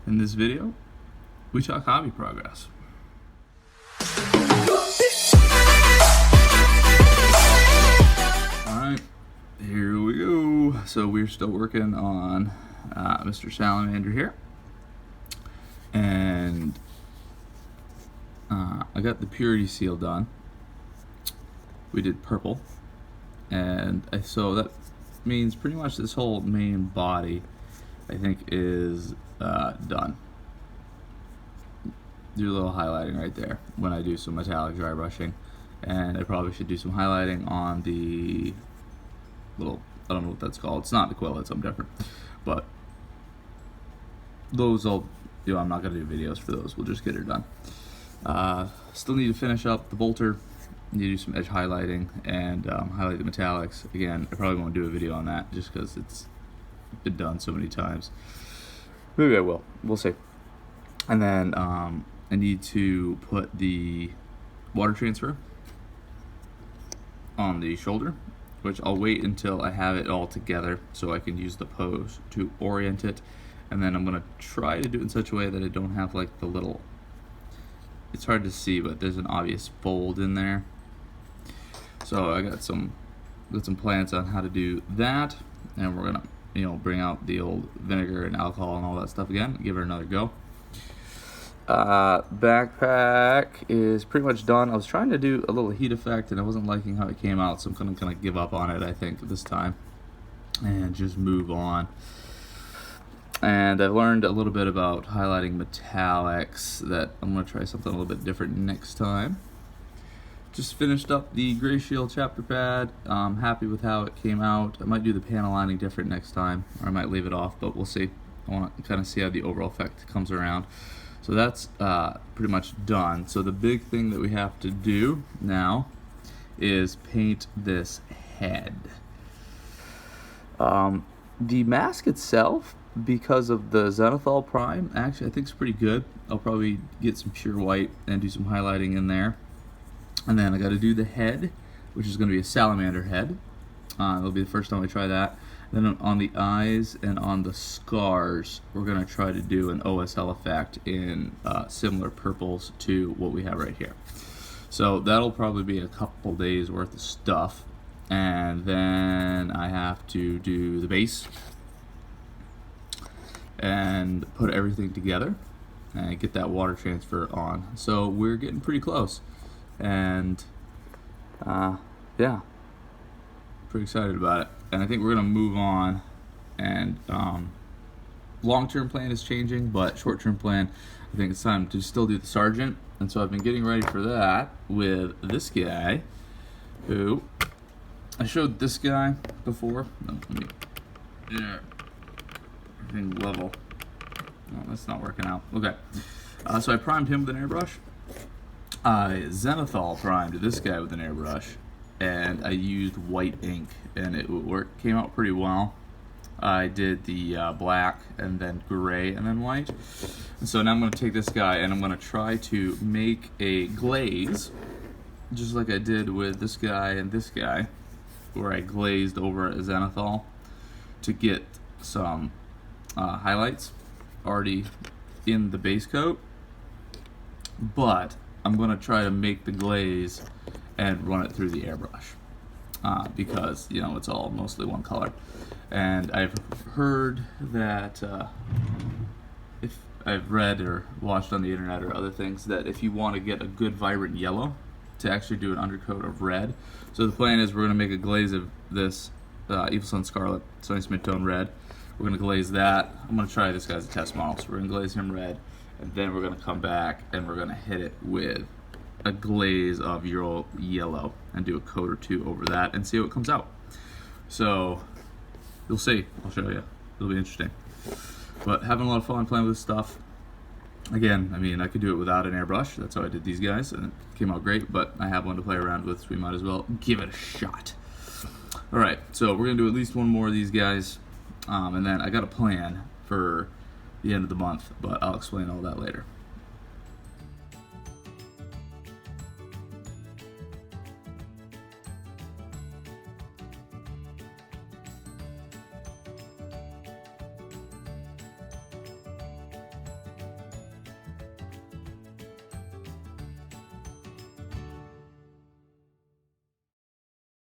In this video, we talk hobby progress. Alright, here we go. So we're still working on Mr. Salamander here. And I got the purity seal done. We did purple. And so that means pretty much this whole main body, I think, is done. Do a little highlighting right there when I do some metallic dry brushing, and I probably should do some highlighting on the little, I don't know what that's called, it's not the quill, it's something different, but those I'll do. I'm not going to do videos for those, we'll just get it done. Still need to finish up the bolter, need to do some edge highlighting and highlight the metallics. Again, I probably won't do a video on that just because it's been done so many times. Maybe I will. We'll see. And then I need to put the water transfer on the shoulder, which I'll wait until I have it all together so I can use the pose to orient it. And then I'm going to try to do it in such a way that I don't have like the little, it's hard to see, but there's an obvious fold in there. So I got some plans on how to do that, and we're gonna bring out the old vinegar and alcohol and all that stuff again, give her another go. Backpack is pretty much done. I was trying to do a little heat effect and I wasn't liking how it came out, so I'm gonna give up on it, I think, this time and just move on. And I've learned a little bit about highlighting metallics that I'm gonna try something a little bit different next time. Just finished up the Grayshield chapter pad. I'm happy with how it came out. I might do the panel lining different next time, or I might leave it off, but we'll see. I want to kind of see how the overall effect comes around. So that's pretty much done. So the big thing that we have to do now is paint this head. The mask itself, because of the Zenithal Prime, actually I think it's pretty good. I'll probably get some pure white and do some highlighting in there. And then I got to do the head, which is going to be a salamander head. It'll be the first time I try that. And then on the eyes and on the scars, we're going to try to do an OSL effect in similar purples to what we have right here. So that'll probably be a couple days worth of stuff. And then I have to do the base and put everything together and get that water transfer on. So we're getting pretty close. And yeah, pretty excited about it. And I think we're gonna move on. And long-term plan is changing, but short-term plan, I think it's time to still do the sergeant. And so I've been getting ready for that with this guy, who I showed this guy before. Yeah, everything level. Oh, that's not working out. Okay, so I primed him with an airbrush. I Zenithal primed this guy with an airbrush, and I used white ink, and it came out pretty well. I did the black, and then gray, and then white. And so now I'm going to take this guy, and I'm going to try to make a glaze, just like I did with this guy and this guy, where I glazed over a Zenithal to get some highlights already in the base coat. But I'm going to try to make the glaze and run it through the airbrush because, it's all mostly one color. And I've heard that, if I've read or watched on the internet or other things, that if you want to get a good vibrant yellow, to actually do an undercoat of red. So the plan is we're going to make a glaze of this Evil Sun Scarlet, so nice mid-tone red. We're going to glaze that. I'm going to try this guy as a test model, so we're going to glaze him red. And then we're going to come back and we're going to hit it with a glaze of yellow and do a coat or two over that and see what comes out. So you'll see. I'll show you. It'll be interesting. But having a lot of fun playing with this stuff. Again, I could do it without an airbrush. That's how I did these guys, and it came out great. But I have one to play around with, so we might as well give it a shot. All right, so we're going to do at least one more of these guys. And then I got a plan for the end of the month, but I'll explain all that later.